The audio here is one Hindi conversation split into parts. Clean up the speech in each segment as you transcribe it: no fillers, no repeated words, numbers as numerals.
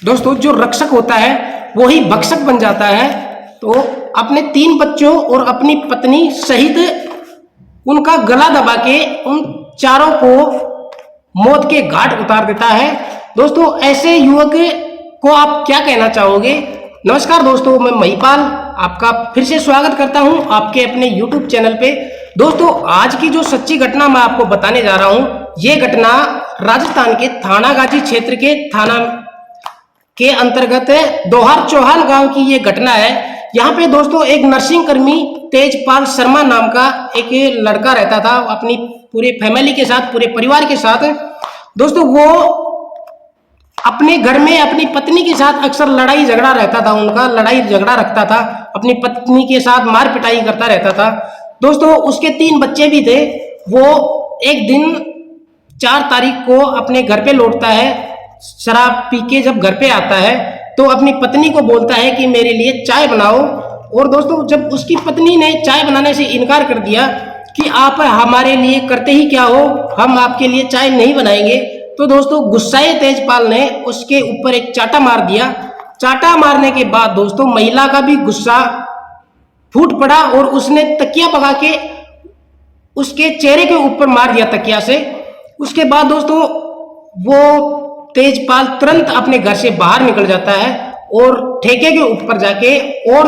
दोस्तों जो रक्षक होता है वो ही भक्षक बन जाता है। तो अपने 3 बच्चों और अपनी पत्नी सहित उनका गला दबा के उन चारों को मौत के घाट उतार देता है। दोस्तों ऐसे युवक को आप क्या कहना चाहोगे? नमस्कार दोस्तों, मैं महिपाल आपका फिर से स्वागत करता हूं आपके अपने YouTube चैनल पे। दोस्तों आज की जो सच्ची घटना मैं आपको बताने जा रहा हूं, ये घटना राजस्थान के थानागाजी क्षेत्र के थाना के अंतर्गत दोहार चौहान गांव की ये घटना है। यहाँ पे दोस्तों एक नर्सिंग कर्मी तेजपाल शर्मा नाम का एक लड़का रहता था अपनी पूरे फैमिली के साथ, पूरे परिवार के साथ। दोस्तों वो अपने घर में अपनी पत्नी के साथ अक्सर लड़ाई झगड़ा रहता था, उनका लड़ाई झगड़ा रखता था, अपनी पत्नी के साथ मार पिटाई करता रहता था। दोस्तों उसके 3 बच्चे भी थे। वो एक दिन 4 तारीख को अपने घर पे लौटता है, शराब पी के जब घर पे आता है तो अपनी पत्नी को बोलता है कि मेरे लिए चाय बनाओ। और दोस्तों जब उसकी पत्नी ने चाय बनाने से इनकार कर दिया कि आप हमारे लिए करते ही क्या हो, हम आपके लिए चाय नहीं बनाएंगे, तो दोस्तों गुस्साए तेजपाल ने उसके ऊपर एक चाटा मार दिया। चाटा मारने के बाद दोस्तों महिला का भी गुस्सा फूट पड़ा और उसने तकिया पका के उसके चेहरे के ऊपर मार दिया तकिया से। उसके बाद दोस्तों वो तेजपाल तुरंत अपने घर से बाहर निकल जाता है और ठेके के ऊपर जाके और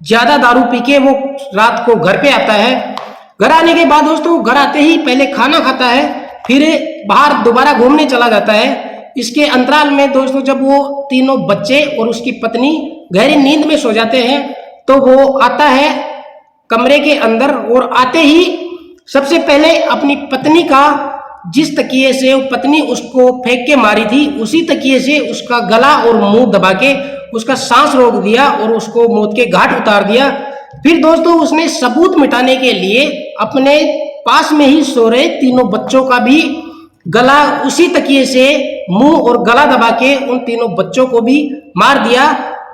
ज्यादा दारू पी के वो रात को घर पे आता है। घर आने के बाद दोस्तों घर आते ही पहले खाना खाता है, फिर बाहर दोबारा घूमने चला जाता है। इसके अंतराल में दोस्तों जब वो तीनों बच्चे और उसकी पत्नी गहरी नींद में सो जाते हैं तो वो आता है कमरे के अंदर और आते ही सबसे पहले अपनी पत्नी का, जिस तकिए से वो पत्नी उसको फेंक के मारी थी, उसी तकिए से उसका गला और मुंह दबा के उसका सांस रोक दिया और उसको मौत के घाट उतार दिया। फिर दोस्तों उसने सबूत मिटाने के लिए अपने पास में ही सो रहे तीनों बच्चों का भी गला उसी तकिए से मुंह और गला दबा के उन तीनों बच्चों को भी मार दिया।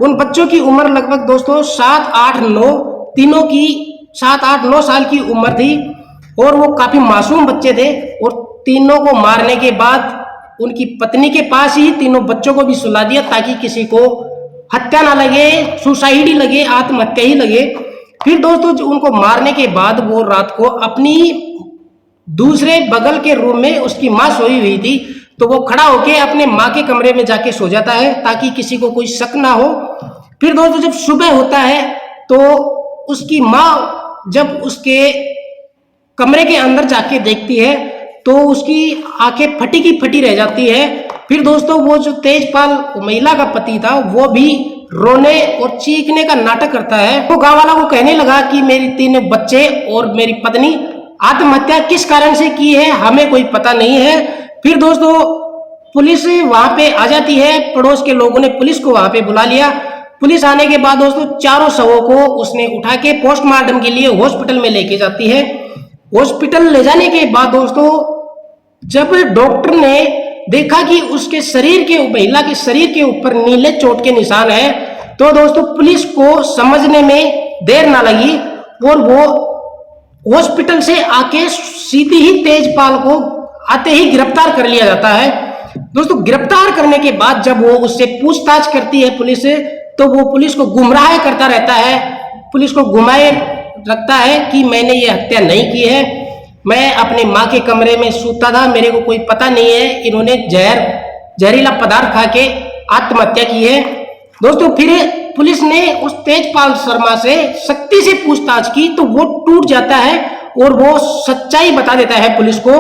उन बच्चों की उम्र लगभग दोस्तों 7, 8, 9, तीनों की 7, 8, 9 साल की उम्र थी और वो काफी मासूम बच्चे थे। और तीनों को मारने के बाद उनकी पत्नी के पास ही तीनों बच्चों को भी सुला दिया ताकि किसी को हत्या ना लगे, सुसाइड ही लगे, आत्महत्या ही लगे। फिर दोस्तों उनको मारने के बाद वो रात को अपनी दूसरे बगल के रूम में उसकी माँ सोई हुई थी, तो वो खड़ा होके अपने माँ के कमरे में जाके सो जाता है ताकि किसी को कोई शक ना हो। फिर दोस्तों जब सुबह होता है तो उसकी माँ जब उसके कमरे के अंदर जाके देखती है तो उसकी आंखें फटी की फटी रह जाती है। फिर दोस्तों वो जो तेजपाल महिला का पति था वो भी रोने और चीखने का नाटक करता है। वो गांव वालों को कहने लगा कि मेरी 3 बच्चे और मेरी पत्नी आत्महत्या किस कारण से की है हमें कोई पता नहीं है। फिर दोस्तों पुलिस वहां पे आ जाती है, पड़ोस के लोगों ने पुलिस को वहां पे बुला लिया। पुलिस आने के बाद दोस्तों चारों शवों को उसने उठा के पोस्टमार्टम के लिए हॉस्पिटल में लेके जाती है। हॉस्पिटल ले जाने के बाद दोस्तों जब डॉक्टर ने देखा कि उसके शरीर के, महिला के शरीर के ऊपर नीले चोट के निशान है, तो दोस्तों पुलिस को समझने में देर ना लगी और वो हॉस्पिटल से आके सीधी ही तेजपाल को आते ही गिरफ्तार कर लिया जाता है। दोस्तों गिरफ्तार करने के बाद जब वो उससे पूछताछ करती है पुलिस, तो वो पुलिस को गुमराह करता रहता है, पुलिस को घुमाए रखता है कि मैंने ये हत्या नहीं की है, मैं अपने माँ के कमरे में सूता था, मेरे को कोई पता नहीं है, इन्होंने जहरीला पदार्थ खा के आत्महत्या की है। दोस्तों फिर पुलिस ने उस तेजपाल शर्मा से सख्ती से पूछताछ की तो वो टूट जाता है और वो सच्चाई बता देता है पुलिस को।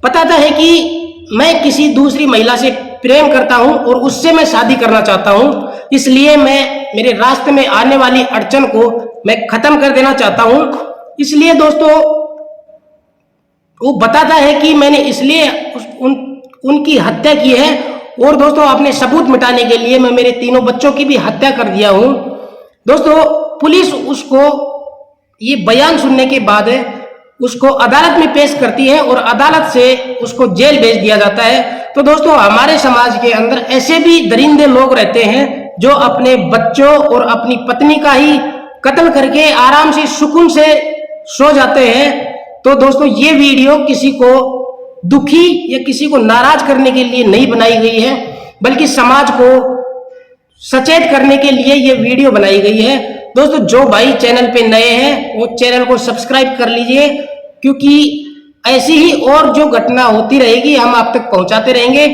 बताता है कि मैं किसी दूसरी महिला से प्रेम करता हूं और उससे मैं शादी करना चाहता हूं, इसलिए मैं मेरे रास्ते में आने वाली अड़चन को मैं खत्म कर देना चाहता हूं। इसलिए दोस्तों वो बताता है कि मैंने इसलिए उनकी हत्या की है और दोस्तों अपने सबूत मिटाने के लिए मैं मेरे 3 बच्चों की भी हत्या कर दिया हूं। दोस्तों पुलिस उसको ये बयान सुनने के बाद उसको अदालत में पेश करती है और अदालत से उसको जेल भेज दिया जाता है। तो दोस्तों हमारे समाज के अंदर ऐसे भी दरिंदे लोग रहते हैं जो अपने बच्चों और अपनी पत्नी का ही कत्ल करके आराम से सुकून से सो जाते हैं। तो दोस्तों ये वीडियो किसी को दुखी या किसी को नाराज करने के लिए नहीं बनाई गई है। बल्कि समाज को सचेत करने के लिए ये वीडियो बनाई गई है। दोस्तों, जो भाई चैनल पे नए हैं वो चैनल को सब्सक्राइब कर लीजिए, क्योंकि ऐसी ही और जो घटना होती रहेगी हम आप तक पहुंचाते रहेंगे।